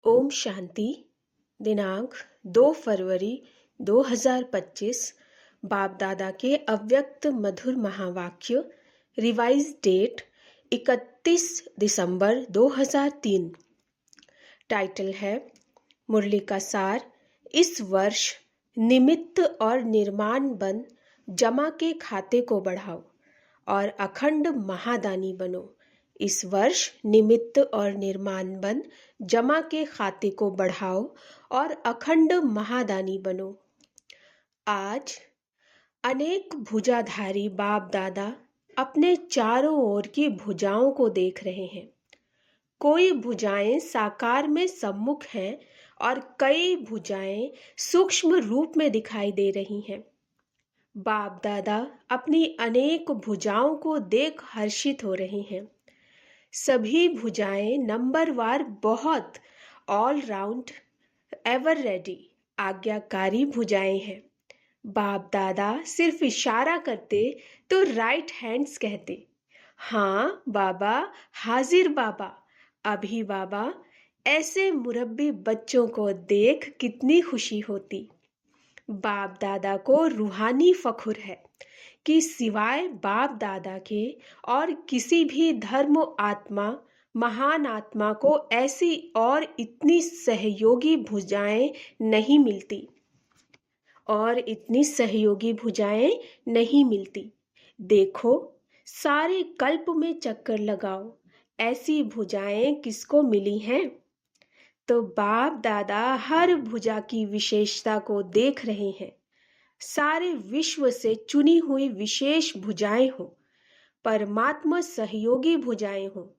ओम शांति। दिनांक 2 फरवरी 2025। बाप दादा के अव्यक्त मधुर महावाक्य। रिवाइज डेट 31 दिसंबर 2003। टाइटल है मुरली का सार। इस वर्ष निमित्त और निर्माण बन जमा के खाते को बढ़ाओ और अखंड महादानी बनो। इस वर्ष निमित्त और निर्माण बन जमा के खाते को बढ़ाओ और अखंड महादानी बनो। आज अनेक भुजाधारी बाप दादा अपने चारों ओर की भुजाओं को देख रहे हैं। कोई भुजाएं साकार में सम्मुख हैं और कई भुजाएं सूक्ष्म रूप में दिखाई दे रही हैं। बाप दादा अपनी अनेक भुजाओं को देख हर्षित हो रहे हैं। सभी भुजाएं नंबरवार बहुत ऑल राउंड एवर रेडी आज्ञाकारी भुजाएं हैं। बाप दादा सिर्फ इशारा करते तो राइट हैंड्स कहते, हाँ बाबा, हाजिर बाबा, अभी बाबा। ऐसे मुरब्बी बच्चों को देख कितनी खुशी होती। बाप दादा को रूहानी फख्र है कि सिवाय बाप दादा के और किसी भी धर्म आत्मा, महान आत्मा को ऐसी और इतनी सहयोगी भुजाएं नहीं मिलती देखो, सारे कल्प में चक्कर लगाओ, ऐसी भुजाएं किसको मिली हैं? तो बाप दादा हर भुजा की विशेषता को देख रहे हैं। सारे विश्व से चुनी हुई विशेष भुजाएं हो, परमात्मा सहयोगी भुजाएं हो।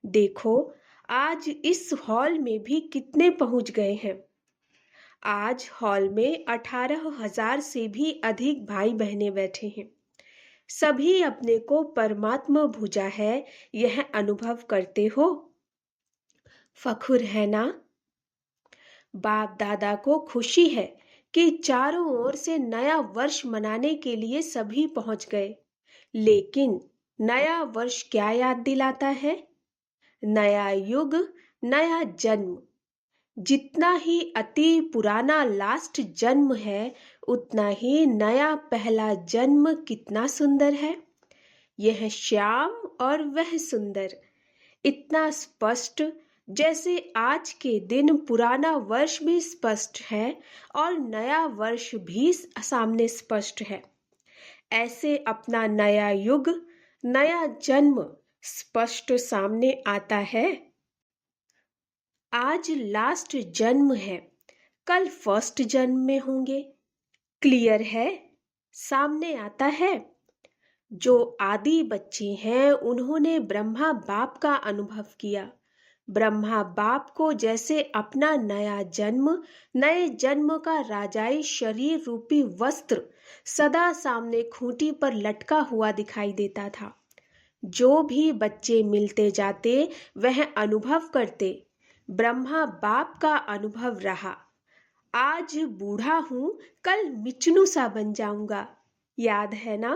देखो, आज इस हॉल में भी कितने पहुंच गए हैं। आज हॉल में 18,000 से भी अधिक भाई बहनें बैठे हैं। सभी अपने को परमात्मा भुजा है यह अनुभव करते हो। फख्र है ना? बाप दादा को खुशी है कि चारों ओर से नया वर्ष मनाने के लिए सभी पहुंच गए। लेकिन नया वर्ष क्या याद दिलाता है? नया युग, नया जन्म। जितना ही अति पुराना लास्ट जन्म है, उतना ही नया पहला जन्म कितना सुंदर है। यह श्याम और वह सुंदर, इतना स्पष्ट जैसे आज के दिन पुराना वर्ष भी स्पष्ट है और नया वर्ष भी सामने स्पष्ट है। ऐसे अपना नया युग, नया जन्म स्पष्ट सामने आता है। आज लास्ट जन्म है, कल फर्स्ट जन्म में होंगे। क्लियर है? सामने आता है। जो आदि बच्चे हैं उन्होंने ब्रह्मा बाप का अनुभव किया। ब्रह्मा बाप को जैसे अपना नया जन्म, नए जन्म का राजाई शरीर रूपी वस्त्र सदा सामने खूंटी पर लटका हुआ दिखाई देता था। जो भी बच्चे मिलते जाते वह अनुभव करते। ब्रह्मा बाप का अनुभव रहा, आज बूढ़ा हूं, कल मिचनू सा बन जाऊंगा। याद है ना?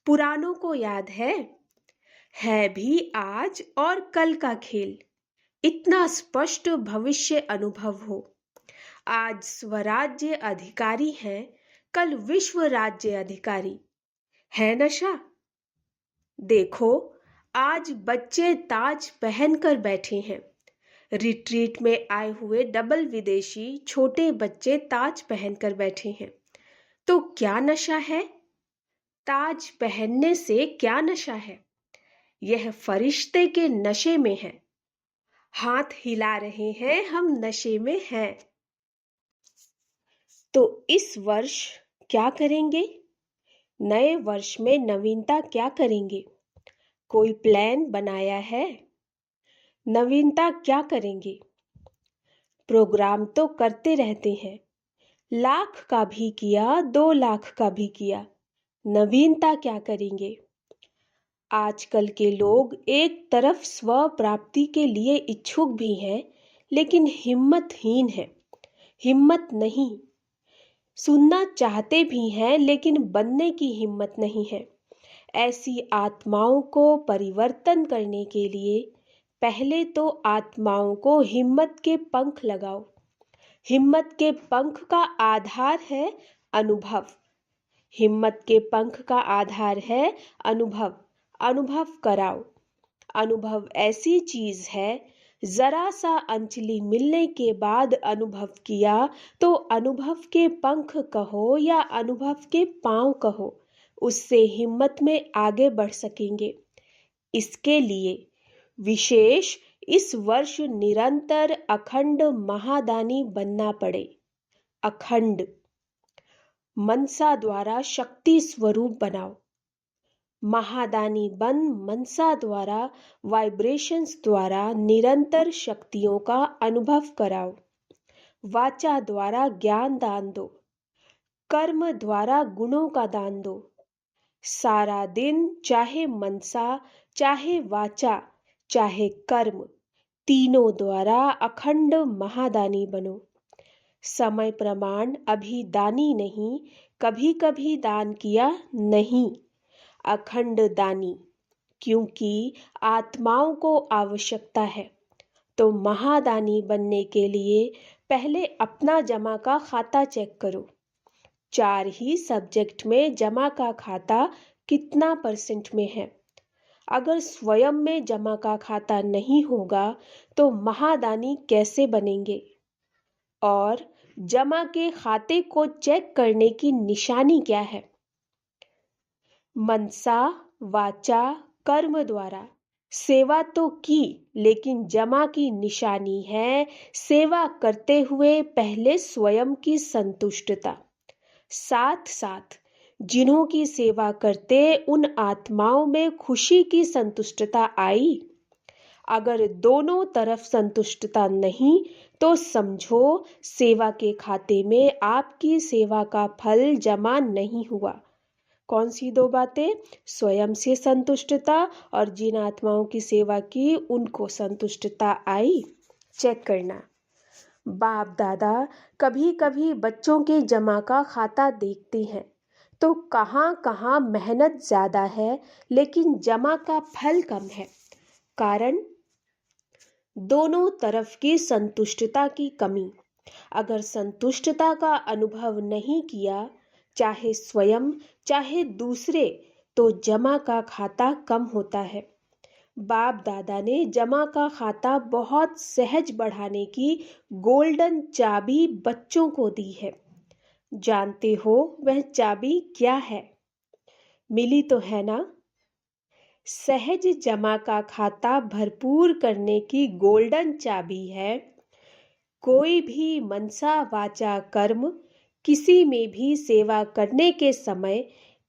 पुरानों को याद है भी आज और कल का खेल। इतना स्पष्ट भविष्य अनुभव हो। आज स्वराज्य अधिकारी हैं, कल विश्व राज्य अधिकारी है। नशा देखो, आज बच्चे ताज पहनकर बैठे हैं। रिट्रीट में आए हुए डबल विदेशी छोटे बच्चे ताज पहनकर बैठे हैं। तो क्या नशा है? ताज पहनने से क्या नशा है? यह फरिश्ते के नशे में है। हाथ हिला रहे हैं, हम नशे में हैं। तो इस वर्ष क्या करेंगे? नए वर्ष में नवीनता क्या करेंगे? कोई प्लान बनाया है? नवीनता क्या करेंगे? प्रोग्राम तो करते रहते हैं, 1,00,000 का भी किया, 2,00,000 का भी किया। नवीनता क्या करेंगे? आजकल के लोग एक तरफ स्व प्राप्ति के लिए इच्छुक भी हैं, लेकिन हिम्मतहीन है। हिम्मत नहीं। सुनना चाहते भी हैं, लेकिन बनने की हिम्मत नहीं है। ऐसी आत्माओं को परिवर्तन करने के लिए पहले तो आत्माओं को हिम्मत के पंख लगाओ। हिम्मत के पंख का आधार है अनुभव। हिम्मत के पंख का आधार है अनुभव। अनुभव कराओ। अनुभव ऐसी चीज है, जरा सा अंजलि मिलने के बाद अनुभव किया तो अनुभव के पंख कहो या अनुभव के पांव कहो, उससे हिम्मत में आगे बढ़ सकेंगे। इसके लिए विशेष इस वर्ष निरंतर अखंड महादानी बनना पड़े। अखंड मनसा द्वारा शक्ति स्वरूप बनाओ। महादानी बन मनसा द्वारा वाइब्रेशंस द्वारा निरंतर शक्तियों का अनुभव कराओ। वाचा द्वारा ज्ञान दान दो। कर्म द्वारा गुणों का दान दो। सारा दिन चाहे मनसा, चाहे वाचा, चाहे कर्म, तीनों द्वारा अखंड महादानी बनो। समय प्रमाण अभी दानी नहीं, कभी कभी दान किया नहीं, अखंड दानी, क्योंकि आत्माओं को आवश्यकता है। तो महादानी बनने के लिए पहले अपना जमा का खाता चेक करो। 4 ही सब्जेक्ट में जमा का खाता कितना % में है। अगर स्वयं में जमा का खाता नहीं होगा तो महादानी कैसे बनेंगे। और जमा के खाते को चेक करने की निशानी क्या है। मनसा, वाचा, कर्म द्वारा सेवा तो की, लेकिन जमा की निशानी है सेवा करते हुए पहले स्वयं की संतुष्टता, साथ साथ जिन्हों की सेवा करते उन आत्माओं में खुशी की संतुष्टता आई। अगर दोनों तरफ संतुष्टता नहीं तो समझो सेवा के खाते में आपकी सेवा का फल जमा नहीं हुआ। कौन सी 2 बातें? स्वयं से संतुष्टता और जिन आत्माओं की सेवा की उनको संतुष्टता आई। चेक करना। बाप दादा कभी कभी बच्चों के जमा का खाता देखते हैं तो कहाँ कहाँ मेहनत ज़्यादा है लेकिन जमा का फल कम है। कारण दोनों तरफ की संतुष्टता की कमी। अगर संतुष्टता का अनुभव नहीं किया, चाहे स्वयं चाहे दूसरे, तो जमा का खाता कम होता है। बाप दादा ने जमा का खाता बहुत सहज बढ़ाने की गोल्डन चाबी बच्चों को दी है। जानते हो वह चाबी क्या है? मिली तो है ना? सहज जमा का खाता भरपूर करने की गोल्डन चाबी है। कोई भी मनसा वाचा कर्म किसी में भी सेवा करने के समय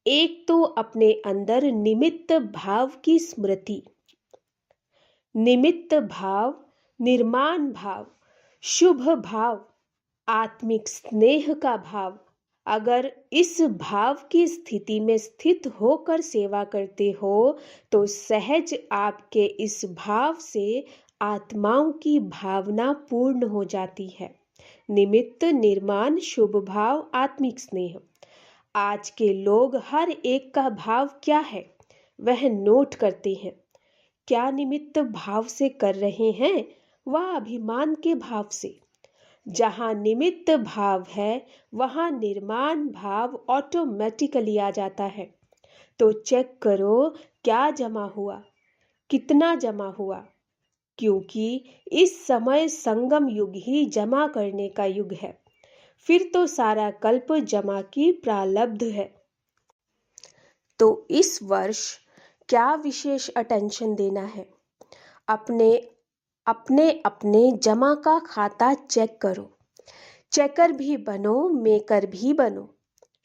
एक तो अपने अंदर निमित्त भाव की स्मृति, निमित्त भाव, निर्माण भाव, शुभ भाव, आत्मिक स्नेह का भाव, अगर इस भाव की स्थिति में स्थित होकर सेवा करते हो तो सहज आपके इस भाव से आत्माओं की भावना पूर्ण हो जाती है। निमित्त, निर्माण, शुभ भाव, आत्मिक स्नेह। आज के लोग हर एक का भाव क्या है वह नोट करते हैं। क्या निमित्त भाव से कर रहे हैं व अभिमान के भाव से। जहाँ निमित्त भाव है वहाँ निर्माण भाव ऑटोमेटिकली आ जाता है। तो चेक करो क्या जमा हुआ, कितना जमा हुआ, क्योंकि इस समय संगम युग ही जमा करने का युग है। फिर तो सारा कल्प जमा की प्रारब्ध है। तो इस वर्ष क्या विशेष अटेंशन देना है। अपने अपने जमा का खाता चेक करो। चेकर भी बनो, मेकर भी बनो,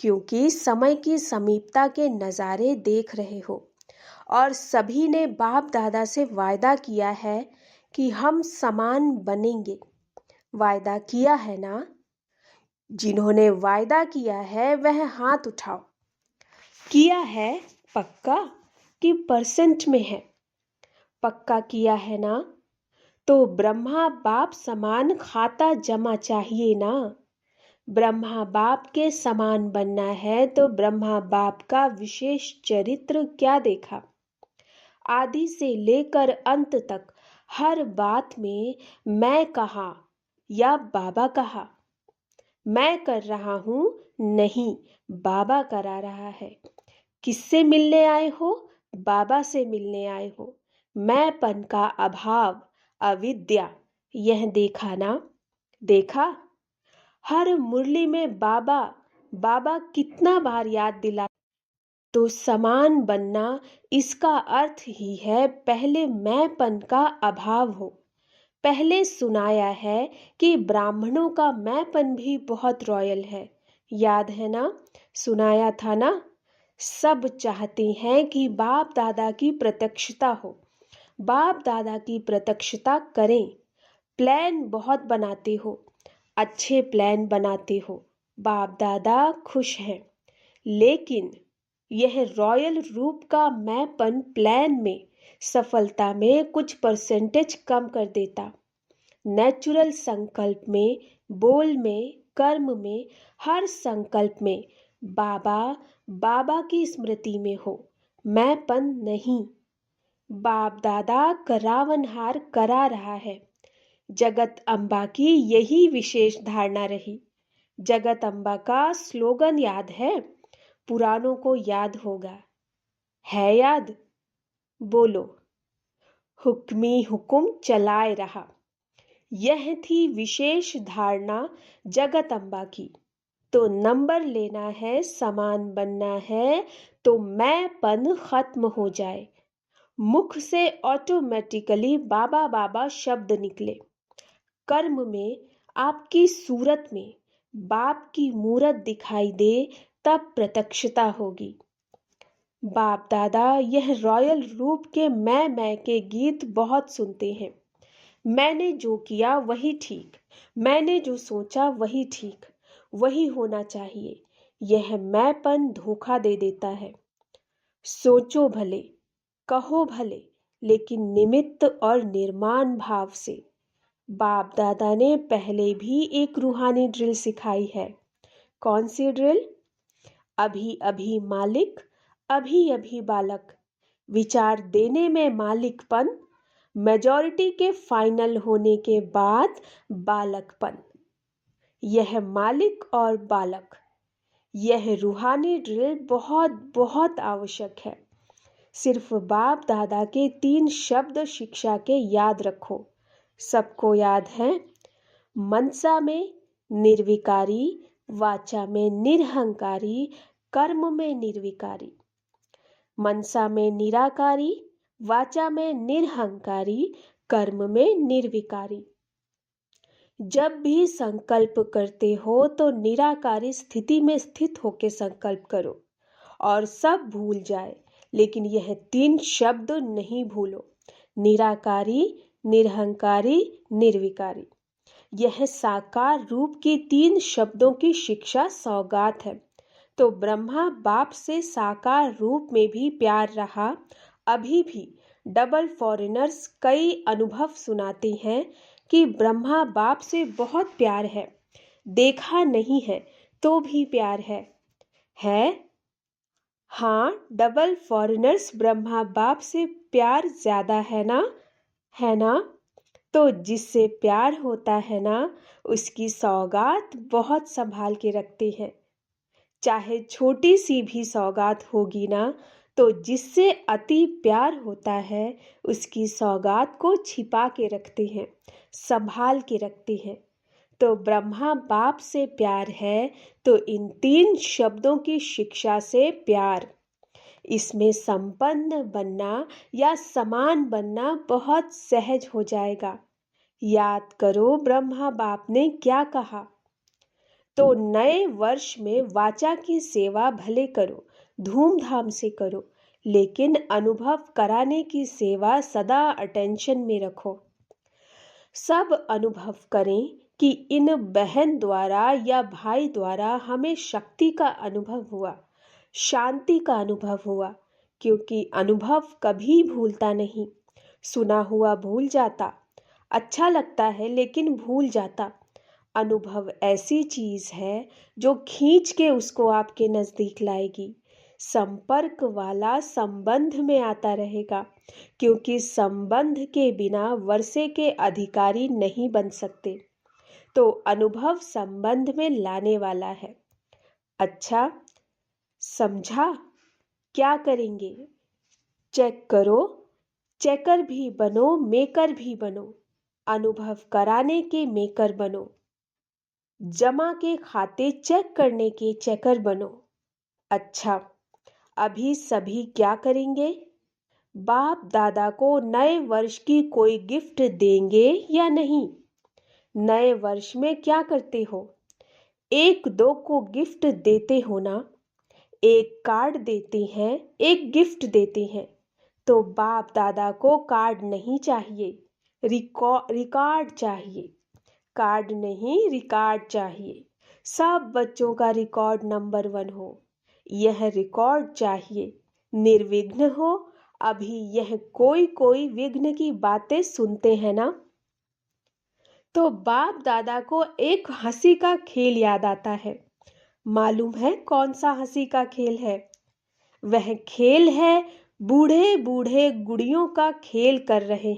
क्योंकि समय की समीपता के नज़ारे देख रहे हो और सभी ने बाप दादा से वायदा किया है कि हम समान बनेंगे। वायदा किया है ना? जिन्होंने वायदा किया है वह हाथ उठाओ। किया है पक्का कि % में है? पक्का किया है ना? तो ब्रह्मा बाप समान खाता जमा चाहिए ना। ब्रह्मा बाप के समान बनना है तो ब्रह्मा बाप का विशेष चरित्र क्या देखा। आदि से लेकर अंत तक हर बात में मैं कहा या बाबा कहा। मैं कर रहा हूँ, नहीं, बाबा करा रहा है। किससे मिलने आए हो? बाबा से मिलने आए हो। मैंपन का अभाव, अविद्या, यह देखा ना? देखा? हर मुरली में बाबा बाबा कितना बार याद दिला। तो समान बनना, इसका अर्थ ही है पहले मैंपन का अभाव हो। पहले सुनाया है कि ब्राह्मणों का मैंपन भी बहुत रॉयल है। याद है ना? सुनाया था ना? सब चाहते हैं कि बाप दादा की प्रत्यक्षता हो। बाप दादा की प्रत्यक्षता करें। प्लान बहुत बनाते हो, अच्छे प्लान बनाते हो। बाप दादा खुश हैं। लेकिन यह रॉयल रूप का मैंपन प्लान में सफलता में कुछ परसेंटेज कम कर देता। नेचुरल संकल्प में, बोल में, कर्म में, हर संकल्प में बाबा बाबा की स्मृति में हो, मैंपन नहीं। बाप दादा करावनहार करा रहा है। जगत अम्बा की यही विशेष धारणा रही। जगत अम्बा का स्लोगन याद है? पुरानों को याद होगा। है याद? बोलो। हुक्मी हुकुम चलाए रहा। यह थी विशेष धारणा जगत अम्बा की। तो नंबर लेना है, समान बनना है, तो मैंपन खत्म हो जाए। मुख से ऑटोमेटिकली बाबा बाबा शब्द निकले। कर्म में, आपकी सूरत में बाप की मूरत दिखाई दे, तब प्रत्यक्षता होगी। बाप दादा यह रॉयल रूप के मैं के गीत बहुत सुनते हैं। मैंने जो किया वही ठीक, मैंने जो सोचा वही ठीक, वही होना चाहिए। यह मैंपन धोखा दे देता है। सोचो भले, कहो भले, लेकिन निमित्त और निर्माण भाव से। बाप दादा ने पहले भी एक रूहानी ड्रिल सिखाई है। कौन सी ड्रिल? अभी अभी मालिक, अभी अभी बालक। विचार देने में मालिकपन, मेजॉरिटी के फाइनल होने के बाद बालकपन। यह मालिक और बालक, यह रूहानी ड्रिल बहुत बहुत आवश्यक है। सिर्फ बाप दादा के 3 शब्द शिक्षा के याद रखो। सबको याद है? मनसा में निर्विकारी, वाचा में निरहंकारी, कर्म में निर्विकारी। मनसा में निराकारी, वाचा में निरहंकारी, कर्म में निर्विकारी। जब भी संकल्प करते हो तो निराकारी स्थिति में स्थित होकर संकल्प करो और सब भूल जाए, लेकिन यह 3 शब्द नहीं भूलो। निराकारी, निरहंकारी, निर्विकारी। यह साकार रूप की 3 शब्दों की शिक्षा सौगात है। तो ब्रह्मा बाप से साकार रूप में भी प्यार रहा। अभी भी डबल फॉरेनर्स कई अनुभव सुनाते हैं कि ब्रह्मा बाप से बहुत प्यार है। देखा नहीं है तो भी प्यार है? हाँ, डबल फॉरेनर्स ब्रह्मा बाप से प्यार ज्यादा है ना? है ना? तो जिससे प्यार होता है ना, उसकी सौगात बहुत संभाल के रखते हैं। चाहे छोटी सी भी सौगात होगी ना, तो जिससे अति प्यार होता है उसकी सौगात को छिपा के रखते हैं, संभाल के रखते हैं। तो ब्रह्मा बाप से प्यार है, तो इन 3 शब्दों की शिक्षा से प्यार। इसमें संपन्न बनना या समान बनना बहुत सहज हो जाएगा। याद करो ब्रह्मा बाप ने क्या कहा। तो नए वर्ष में वाचा की सेवा भले करो, धूमधाम से करो, लेकिन अनुभव कराने की सेवा सदा अटेंशन में रखो। सब अनुभव करें कि इन बहन द्वारा या भाई द्वारा हमें शक्ति का अनुभव हुआ, शांति का अनुभव हुआ, क्योंकि अनुभव कभी भूलता नहीं। सुना हुआ भूल जाता, अच्छा लगता है लेकिन भूल जाता। अनुभव ऐसी चीज है जो खींच के उसको आपके नजदीक लाएगी। संपर्क वाला संबंध में आता रहेगा, क्योंकि संबंध के बिना वर्षे के अधिकारी नहीं बन सकते। तो अनुभव संबंध में लाने वाला है। अच्छा, समझा? क्या करेंगे? चेक करो, चेकर भी बनो, मेकर भी बनो। अनुभव कराने के मेकर बनो। जमा के खाते चेक करने के चेकर बनो। अच्छा, अभी सभी क्या करेंगे? बाप दादा को नए वर्ष की कोई गिफ्ट देंगे या नहीं? नए वर्ष में क्या करते हो? एक दो को गिफ्ट देते हो ना? एक कार्ड देते हैं, एक गिफ्ट देते हैं। तो बाप दादा को कार्ड नहीं चाहिए, रिकॉर्ड चाहिए। कार्ड नहीं, रिकॉर्ड चाहिए। सब बच्चों का रिकॉर्ड नंबर 1 हो, यह रिकॉर्ड चाहिए। निर्विघ्न हो। अभी यह कोई विघ्न की बातें सुनते हैं ना? तो बाप दादा को एक हंसी का खेल याद आता है। मालूम है कौन सा हंसी का खेल है? वह खेल है बूढ़े बूढ़े गुड़ियों का खेल कर रहे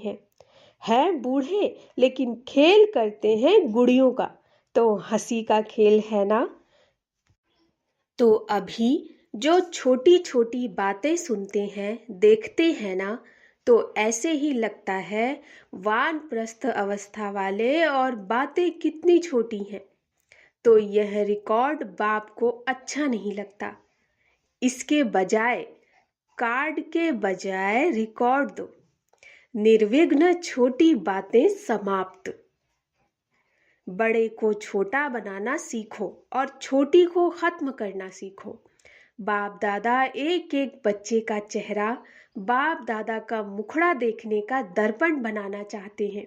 हैं बूढ़े लेकिन खेल करते हैं गुड़ियों का। तो हंसी का खेल है ना? तो अभी जो छोटी छोटी बातें सुनते हैं, देखते हैं ना, तो ऐसे ही लगता है वानप्रस्थ अवस्था वाले, और बातें कितनी छोटी हैं। तो यह रिकॉर्ड बाप को अच्छा नहीं लगता। इसके बजाय, कार्ड के बजाय रिकॉर्ड दो। निर्विघ्न छोटी बातें समाप्त। बड़े को छोटा बनाना सीखो और छोटी को खत्म करना सीखो। बाप दादा एक एक बच्चे का चेहरा, बाप दादा का मुखड़ा देखने का दर्पण बनाना चाहते हैं।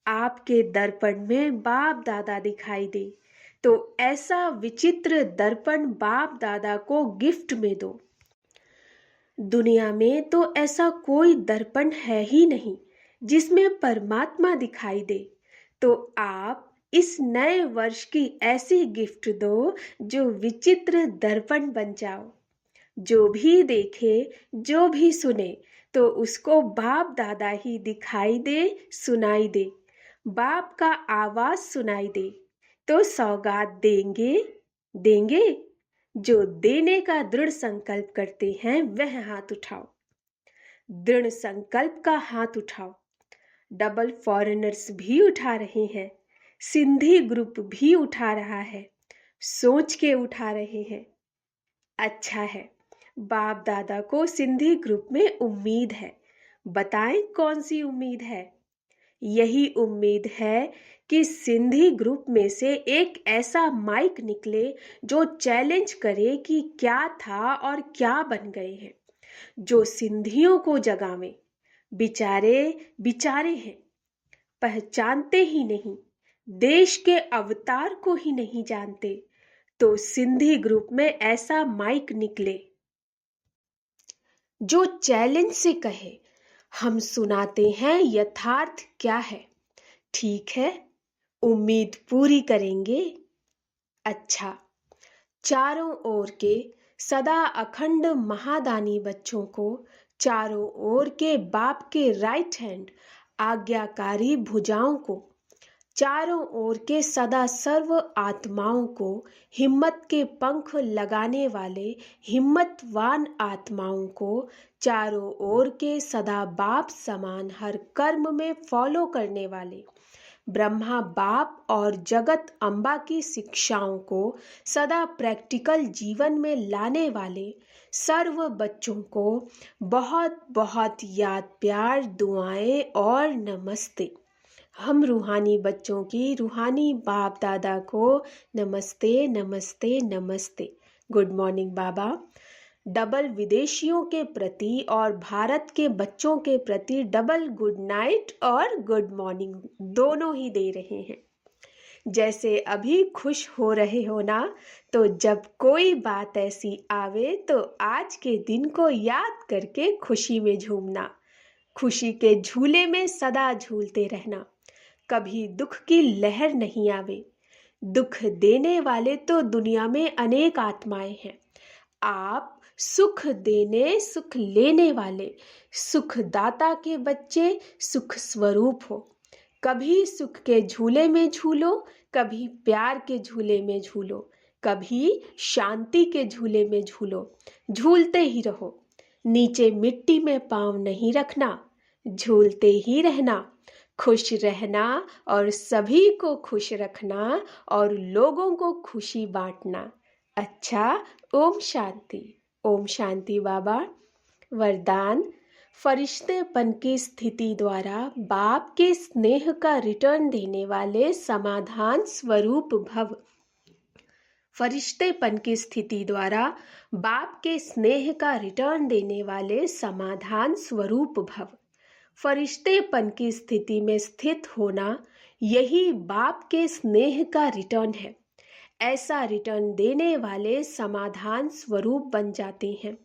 आपके दर्पण में बाप दादा दिखाई दे, तो ऐसा विचित्र दर्पण बाप दादा को गिफ्ट में दो। दुनिया में तो ऐसा कोई दर्पण है ही नहीं जिसमें परमात्मा दिखाई दे। तो आप इस नए वर्ष की ऐसी गिफ्ट दो जो विचित्र दर्पण बन जाओ। जो भी देखे, जो भी सुने, तो उसको बाप दादा ही दिखाई दे, सुनाई दे। बाप का आवाज सुनाई दे। तो सौगात देंगे, देंगे। जो देने का दृढ़ संकल्प करते हैं वह हाथ उठाओ। दृढ़ संकल्प का हाथ उठाओ। डबल फॉरेनर्स भी उठा रहे हैं, सिंधी ग्रुप भी उठा रहा है, सोच के उठा रहे हैं। अच्छा है, बाप दादा को सिंधी ग्रुप में उम्मीद है। बताएं कौन सी उम्मीद है? यही उम्मीद है कि सिंधी ग्रुप में से एक ऐसा माइक निकले जो चैलेंज करे कि क्या था और क्या बन गए हैं, जो सिंधियों को जगावे। बिचारे हैं, पहचानते ही नहीं, देश के अवतार को ही नहीं जानते। तो सिंधी ग्रुप में ऐसा माइक निकले जो चैलेंज से कहे, हम सुनाते हैं यथार्थ क्या है। ठीक है, उम्मीद पूरी करेंगे। अच्छा, चारों ओर के सदा अखंड महादानी बच्चों को, चारों ओर के बाप के राइट हैंड आज्ञाकारी भुजाओं को, चारों ओर के सदा सर्व आत्माओं को, हिम्मत के पंख लगाने वाले हिम्मतवान आत्माओं को, चारों ओर के सदा बाप समान हर कर्म में फॉलो करने वाले ब्रह्मा बाप और जगत अम्बा की शिक्षाओं को सदा प्रैक्टिकल जीवन में लाने वाले सर्व बच्चों को बहुत बहुत याद, प्यार, दुआएं और नमस्ते। हम रूहानी बच्चों की रूहानी बाप दादा को नमस्ते नमस्ते नमस्ते। गुड मॉर्निंग बाबा। डबल विदेशियों के प्रति और भारत के बच्चों के प्रति डबल गुड नाइट और गुड मॉर्निंग दोनों ही दे रहे हैं। जैसे अभी खुश हो रहे हो ना, तो जब कोई बात ऐसी आवे तो आज के दिन को याद करके खुशी में झूमना, खुशी के झूले में सदा झूलते रहना। कभी दुख की लहर नहीं आवे। दुख देने वाले तो दुनिया में अनेक आत्माएं हैं। आप सुख देने सुख लेने वाले सुखदाता के बच्चे सुख स्वरूप हो। कभी सुख के झूले में झूलो, कभी प्यार के झूले में झूलो, कभी शांति के झूले में झूलो, झूलते ही रहो। नीचे मिट्टी में पाँव नहीं रखना, झूलते ही रहना, खुश रहना और सभी को खुश रखना और लोगों को खुशी बांटना। अच्छा, ओम शांति। ओम शांति बाबा। वरदान, फरिश्तेपन की स्थिति द्वारा बाप के स्नेह का रिटर्न देने वाले समाधान स्वरूप भव। फरिश्तेपन की स्थिति द्वारा बाप के स्नेह का रिटर्न देने वाले समाधान स्वरूप भव। फरिश्तेपन की स्थिति में स्थित होना यही बाप के स्नेह का रिटर्न है। ऐसा रिटर्न देने वाले समाधान स्वरूप बन जाते हैं।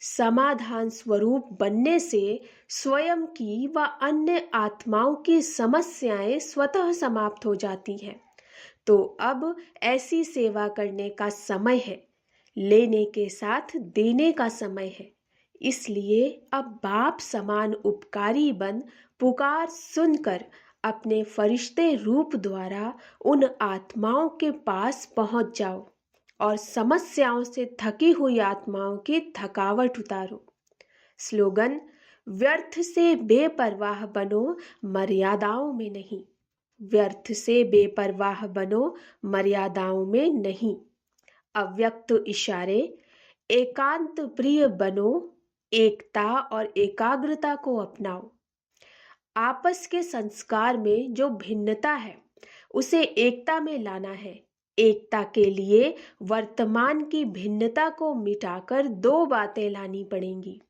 समाधान स्वरूप बनने से स्वयं की व अन्य आत्माओं की समस्याएं स्वतः समाप्त हो जाती हैं। तो अब ऐसी सेवा करने का समय है, लेने के साथ देने का समय है। इसलिए अब बाप समान उपकारी बन पुकार सुनकर अपने फरिश्ते रूप द्वारा उन आत्माओं के पास पहुंच जाओ और समस्याओं से थकी हुई आत्माओं की थकावट उतारो। स्लोगन, व्यर्थ से बेपरवाह बनो, मर्यादाओं में नहीं। व्यर्थ से बेपरवाह बनो, मर्यादाओं में नहीं। अव्यक्त इशारे, एकांत प्रिय बनो, एकता और एकाग्रता को अपनाओ। आपस के संस्कार में जो भिन्नता है उसे एकता में लाना है। एकता के लिए वर्तमान की भिन्नता को मिटाकर दो बातें लानी पड़ेंगी।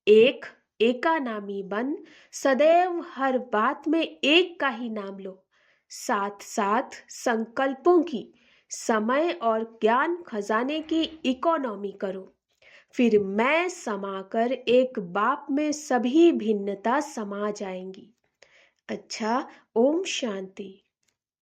एक, एकानामी बन सदैव हर बात में एक का ही नाम लो। साथ साथ संकल्पों की, समय और ज्ञान खजाने की इकोनॉमी करो। फिर मैं समाकर एक बाप में सभी भिन्नता समा जाएंगी। अच्छा, ओम शांति।